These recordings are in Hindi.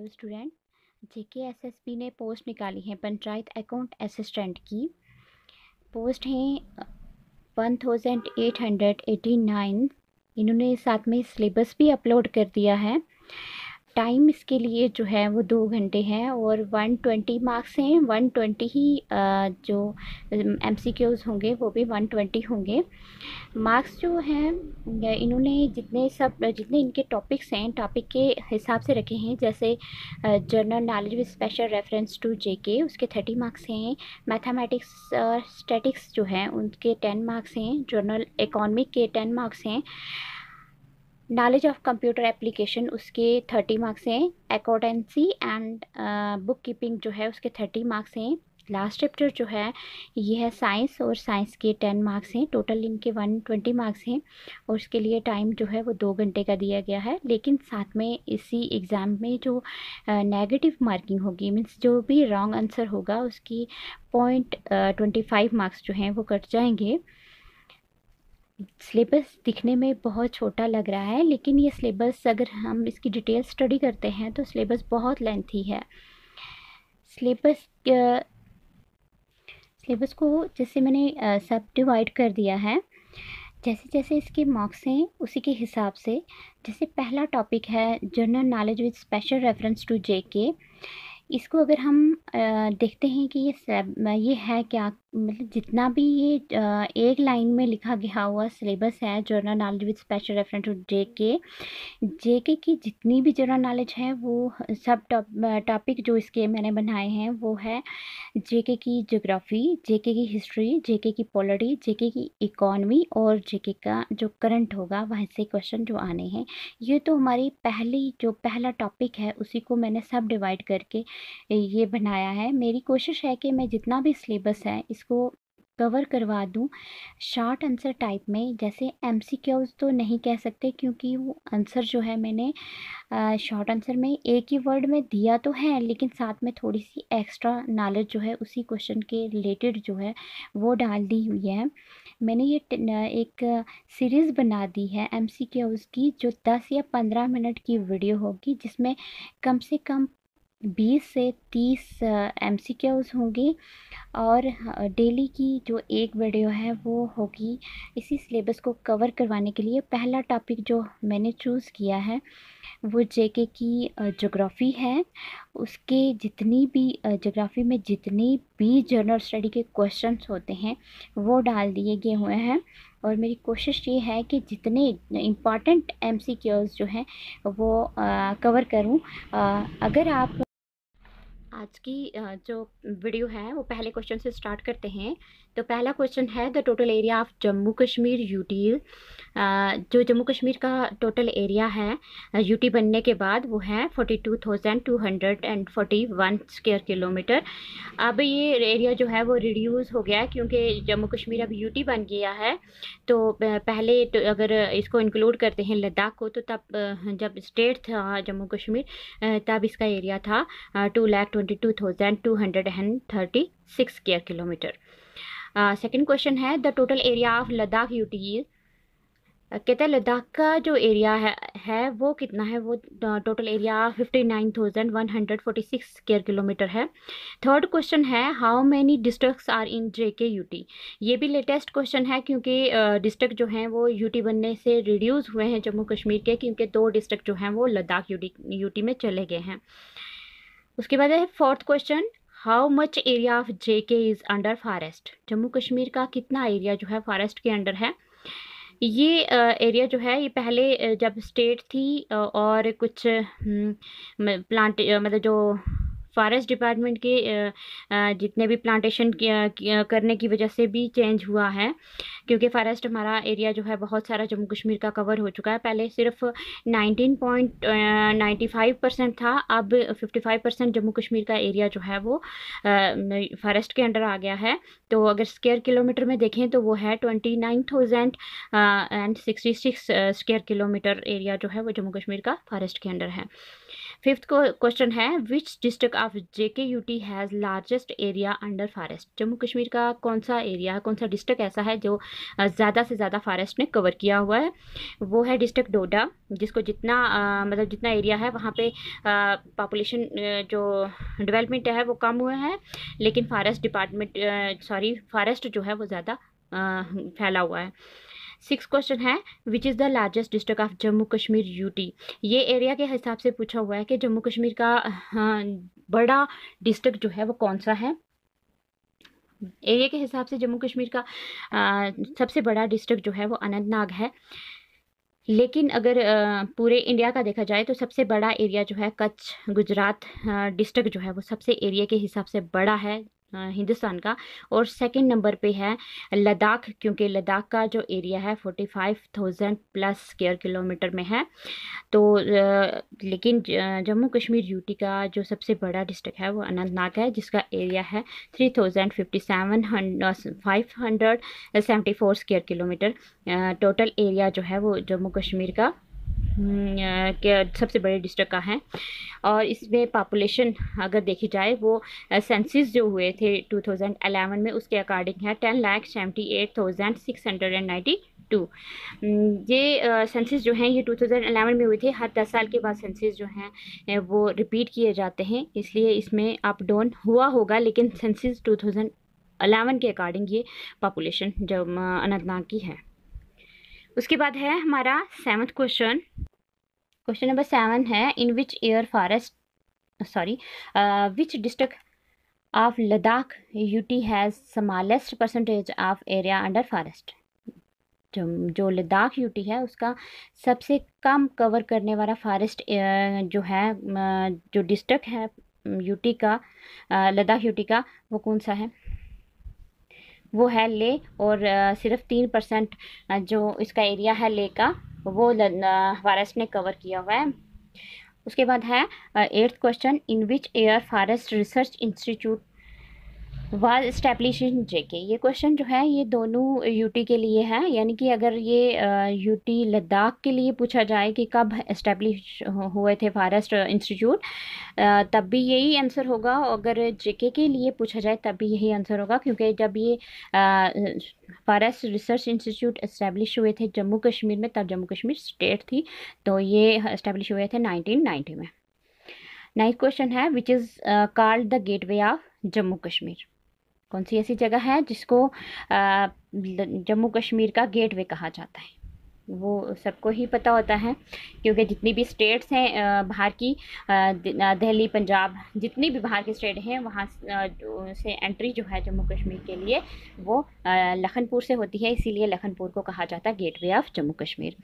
Hello student. जेकेएसएसबी ने पोस्ट निकाली है पंचायत अकाउंट असिस्टेंट की। पोस्ट हैं 1889। इन्होंने साथ में सिलेबस भी अपलोड कर दिया है। टाइम इसके लिए जो है वो 2 घंटे है और 120 मार्क्स हैं। 120 ही जो एमसीक्यूज होंगे वो भी 120 होंगे। मार्क्स जो हैं इन्होंने जितने इनके टॉपिक्स हैं टॉपिक के हिसाब से रखे हैं। जैसे general knowledge with special reference to JK उसके 30 मार्क्स हैं। मैथमेटिक्स स्टैटिक्स जो हैं उनके 10 मार्क्स हैं। जनरल इकोनॉमिक के 10 मार्क्स हैं। नॉलेज ऑफ कंप्यूटर एप्लीकेशन उसके 30 मार्क्स हैं। अकाउंटेंसी एंड बुक कीपिंग जो है उसके 30 मार्क्स हैं। लास्ट चैप्टर जो है ये है साइंस और साइंस के 10 मार्क्स हैं। टोटल इनके 120 मार्क्स हैं और उसके लिए टाइम जो है वो 2 घंटे का दिया गया है। लेकिन साथ में इसी एग्ज़ाम में जो नेगेटिव मार्किंग होगी मीन्स जो भी रॉन्ग आंसर होगा उसकी 0.25 मार्क्स जो हैं वो कट जाएंगे। सिलेबस दिखने में बहुत छोटा लग रहा है लेकिन ये सिलेबस अगर हम इसकी डिटेल स्टडी करते हैं तो सिलेबस बहुत लेंथी है। सिलेबस को जैसे मैंने सब डिवाइड कर दिया है। जैसे जैसे इसके मार्क्स हैं उसी के हिसाब से जैसे पहला टॉपिक है general knowledge with special reference to JK. इसको अगर हम देखते हैं कि ये है क्या, मतलब जितना भी ये एक लाइन में लिखा गया हुआ सिलेबस है general knowledge with special reference to JK की जितनी भी जनरल नॉलेज है वो सब टॉपिक जो इसके मैंने बनाए हैं वो है जेके की ज्योग्राफी, जेके की हिस्ट्री, जेके की पॉलिटी, जेके की इकोनॉमी और जेके का जो करंट होगा वहाँ से क्वेश्चन जो आने हैं। ये तो हमारी पहला टॉपिक है उसी को मैंने सब डिवाइड करके ये बनाया है। मेरी कोशिश है कि मैं जितना भी सिलेबस है इसको कवर करवा दूं शॉर्ट आंसर टाइप में। जैसे एमसीक्यूज तो नहीं कह सकते क्योंकि वो आंसर जो है मैंने शॉर्ट आंसर में एक ही वर्ड में दिया तो है लेकिन साथ में थोड़ी सी एक्स्ट्रा नॉलेज जो है उसी क्वेश्चन के रिलेटेड जो है वो डाल दी हुई है। मैंने ये एक सीरीज़ बना दी है एमसीक्यूज की जो 10 या 15 मिनट की वीडियो होगी जिसमें कम से कम 20 से 30 एमसीक्यूज होंगे और डेली की जो एक वीडियो है वो होगी इसी सिलेबस को कवर करवाने के लिए। पहला टॉपिक जो मैंने चूज़ किया है वो जेके की ज्योग्राफी है। उसके जितनी भी ज्योग्राफी में जितनी भी जनरल स्टडी के क्वेश्चंस होते हैं वो डाल दिए गए हुए हैं और मेरी कोशिश ये है कि जितने इम्पॉर्टेंट एमसीक्यूज जो हैं वो कवर करूं। अगर आप आज की जो वीडियो है वो पहले क्वेश्चन से स्टार्ट करते हैं। तो पहला क्वेश्चन है the total area of Jammu Kashmir UT. जो जम्मू कश्मीर का टोटल एरिया है यूटी बनने के बाद वो है 42,241 स्क्वायर किलोमीटर। अब ये एरिया जो है वो रिड्यूस हो गया क्योंकि जम्मू कश्मीर अब यूटी बन गया है। तो पहले तो अगर इसको इंक्लूड करते हैं लद्दाख को तो तब जब स्टेट था जम्मू कश्मीर तब इसका एरिया था 2,22,236 स्क्वायर किलोमीटर। सेकेंड क्वेश्चन है the total area of Ladakh UT. कहते हैं लद्दाख का जो एरिया है वो कितना है, वो टोटल एरिया 59,146 स्क्वायर किलोमीटर है। थर्ड क्वेश्चन है how many districts are in JK UT. ये भी लेटेस्ट क्वेश्चन है क्योंकि डिस्ट्रिक्ट जो हैं वो यूटी बनने से रिड्यूस हुए हैं जम्मू कश्मीर के क्योंकि 2 डिस्ट्रिक्ट जो हैं वो लद्दाख यूटी में चले गए हैं। उसके बाद है fourth question how much area of JK is under forest. Jammu Kashmir का कितना एरिया जो है फॉरेस्ट के अंडर है। ये एरिया जो है ये पहले जब स्टेट थी और कुछ प्लांट मतलब जो फॉरेस्ट डिपार्टमेंट के जितने भी प्लांटेशन करने की वजह से भी चेंज हुआ है क्योंकि फॉरेस्ट हमारा एरिया जो है बहुत सारा जम्मू कश्मीर का कवर हो चुका है। पहले सिर्फ 19.95% था, अब 55% जम्मू कश्मीर का एरिया जो है वो फॉरेस्ट के अंडर आ गया है। तो अगर स्क्वायर किलोमीटर में देखें तो वो है 29,066 स्क्वायर किलोमीटर एरिया जो है वो जम्मू कश्मीर का फॉरेस्ट के अंडर है। फिफ्थ क्वेश्चन है विच district of JKUT has largest area under forest. Jammu Kashmir का कौन सा एरिया है, कौन सा डिस्ट्रिक्ट ऐसा है जो ज़्यादा से ज़्यादा फॉरेस्ट ने कवर किया हुआ है? वो है डिस्ट्रिक्ट डोडा, जिसको जितना मतलब जितना एरिया है वहाँ पे पॉपुलेशन जो डेवलपमेंट है वो कम हुआ है, लेकिन फॉरेस्ट जो है वो ज़्यादा फैला हुआ है। सिक्स क्वेश्चन है which is the largest district of Jammu Kashmir UT. ये एरिया के हिसाब से पूछा हुआ है कि जम्मू कश्मीर का बड़ा डिस्ट्रिक्ट जो है वो कौन सा है। एरिया के हिसाब से जम्मू कश्मीर का सबसे बड़ा डिस्ट्रिक्ट जो है वो अनंतनाग है, लेकिन अगर पूरे इंडिया का देखा जाए तो सबसे बड़ा एरिया जो है कच्छ गुजरात डिस्ट्रिक्ट जो है वो सबसे एरिया के हिसाब से बड़ा है हिंदुस्तान का। और सेकंड नंबर पे है लद्दाख, क्योंकि लद्दाख का जो एरिया है 45,000 प्लस स्क्वायर किलोमीटर में है। तो लेकिन जम्मू कश्मीर यूटी का जो सबसे बड़ा डिस्ट्रिक्ट है वो अनंतनाग है, जिसका एरिया है 3,574 स्क्वायर किलोमीटर। टोटल एरिया जो है वो जम्मू कश्मीर का सबसे बड़े डिस्ट्रिक्ट का है। और इसमें पॉपुलेशन अगर देखी जाए वो सेंसिस जो हुए थे 2011 में उसके अकॉर्डिंग है 10,78,692। ये सेंसिस जो हैं ये 2011 में हुए थे। हर 10 साल के बाद सेंसिस जो हैं वो रिपीट किए जाते हैं, इसलिए इसमें अप डाउन हुआ होगा, लेकिन सेंसिस 2011 के अकॉर्डिंग ये पॉपुलेशन जो अनंतनाग की है। उसके बाद है हमारा सेवन्थ क्वेश्चन नंबर 7 है in which which district of Ladakh UT has smallest percentage of area under forest. जो लद्दाख यूटी है उसका सबसे कम कवर करने वाला फॉरेस्ट जो है जो डिस्ट्रिक्ट है यूटी का, लद्दाख यूटी का, वो कौन सा है? वो है ले। और सिर्फ 3% जो इसका एरिया है ले का वो फॉरेस्ट ने कवर किया हुआ है। उसके बाद है 8th question in which year forest research institute was establish in JK। ये क्वेश्चन जो है ये दोनों यूटी के लिए है, यानी कि अगर ये यूटी लद्दाख के लिए पूछा जाए कि कब एस्टेब्लिश हुए थे फॉरेस्ट इंस्टीट्यूट, तब भी यही आंसर होगा। अगर JK के लिए पूछा जाए तब भी यही आंसर होगा, क्योंकि जब ये फॉरेस्ट रिसर्च इंस्टीट्यूट एस्टेब्लिश हुए थे जम्मू कश्मीर में, तब जम्मू कश्मीर स्टेट थी, तो ये एस्टेब्लिश हुए थे 1990 में। 9th क्वेश्चन है which is called the gateway of Jammu Kashmir. कौन सी ऐसी जगह है जिसको जम्मू कश्मीर का गेटवे कहा जाता है? वो सबको ही पता होता है, क्योंकि जितनी भी स्टेट्स हैं बाहर की, दिल्ली पंजाब जितनी भी बाहर के स्टेट हैं वहाँ से एंट्री जो है जम्मू कश्मीर के लिए वो लखनपुर से होती है, इसीलिए लखनपुर को कहा जाता है gateway of Jammu Kashmir.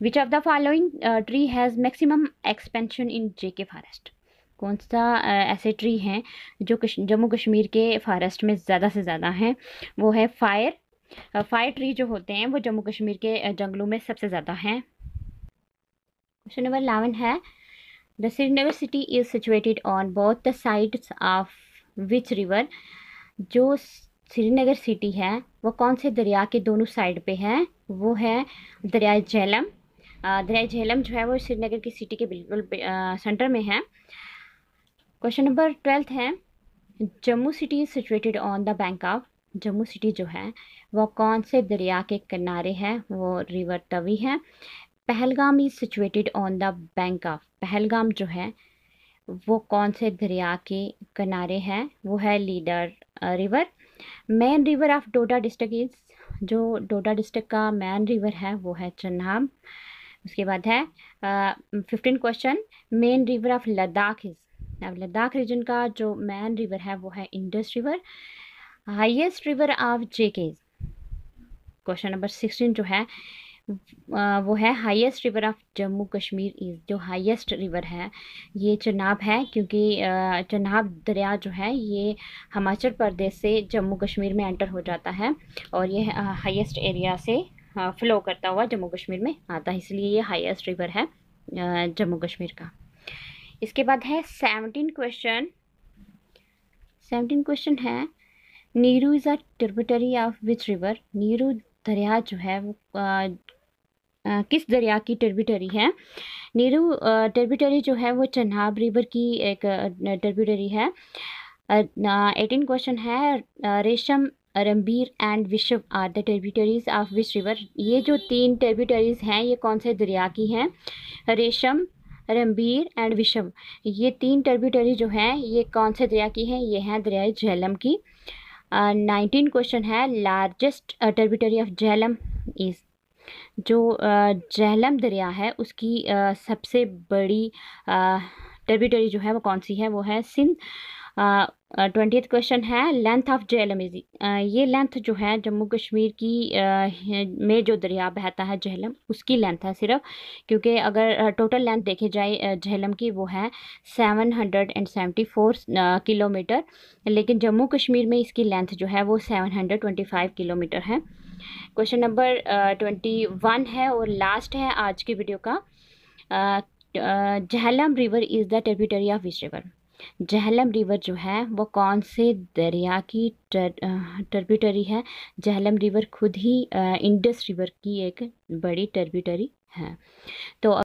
Which of the following tree has maximum expansion in JK forest. कौन सा ऐसे ट्री हैं जो जम्मू कश्मीर के फॉरेस्ट में ज़्यादा से ज़्यादा हैं? वो है फायर ट्री जो होते हैं वो जम्मू कश्मीर के जंगलों में सबसे ज़्यादा हैं। क्वेश्चन नंबर 11 है the Srinagar city is situated on both the sides of which river. जो श्रीनगर सिटी है वो कौन से दरिया के दोनों साइड पे है? वो है दरिया झेलम। दरिया झेलम जो है वो श्रीनगर की सिटी के बिल्कुल सेंटर में है। क्वेश्चन नंबर 12 है Jammu city is situated on the bank of. Jammu city जो है वो कौन से दरिया के किनारे है? वो रिवर तवी है। Pahalgam is situated on the bank of. Pahalgam जो है वो कौन से दरिया के किनारे है? वो है leader river. Main river of Doda district is. जो डोडा डिस्ट्रिक्ट का मेन रिवर है वो है चनाब। उसके बाद है 15 question main river of Ladakh is. अब लद्दाख रीजन का जो मेन रिवर है वो है Indus river. Highest river of JK। Question number 16 जो है वो है highest river of Jammu Kashmir is. जो हाईएस्ट रिवर है ये चनाब है, क्योंकि चनाब दरिया जो है ये हिमाचल प्रदेश से जम्मू कश्मीर में एंटर हो जाता है और ये हाईएस्ट एरिया से फ्लो करता हुआ जम्मू कश्मीर में आता है, इसलिए ये हाईएस्ट रिवर है जम्मू कश्मीर का। इसके बाद है 17 क्वेश्चन है Neeru is a tributary of which river. Neeru दरिया जो है वो किस दरिया की ट्रिब्यूटरी है? नीरू ट्रिब्यूटरी जो है वो चनाब रिवर की एक ट्रिब्यूटरी है। 18 क्वेश्चन है, Resham, Ranbir and Vishav are the tributaries of which river? ये जो 3 ट्रिब्यूटरीज हैं ये कौन से दरिया की हैं? रेशम, रणबीर एंड विशव, ये 3 ट्रिब्यूटरी जो हैं ये कौन से दरिया की हैं? ये हैं दरियाए झेलम की। 19 क्वेश्चन है, largest tributary of Jhelum is? जो झेलम दरिया है उसकी सबसे बड़ी ट्रिब्यूटरी जो है वो कौन सी है? वो है सिंध। 20th क्वेश्चन है, लेंथ ऑफ झेलम इज? ये लेंथ जो है जम्मू कश्मीर की में जो दरिया बहता है झेलम, उसकी लेंथ है सिर्फ, क्योंकि अगर टोटल लेंथ देखी जाए झेलम की वो है 774 किलोमीटर, लेकिन जम्मू कश्मीर में इसकी लेंथ जो है वो 725 किलोमीटर है। क्वेश्चन नंबर 21 है और लास्ट है आज की वीडियो का। Jhelum river is the tributary of which river? Jhelum river जो है वो कौन से दरिया की ट्रिब्यूटरी है? झेलम रिवर खुद ही इंडस रिवर की एक बड़ी ट्रिब्यूटरी है। तो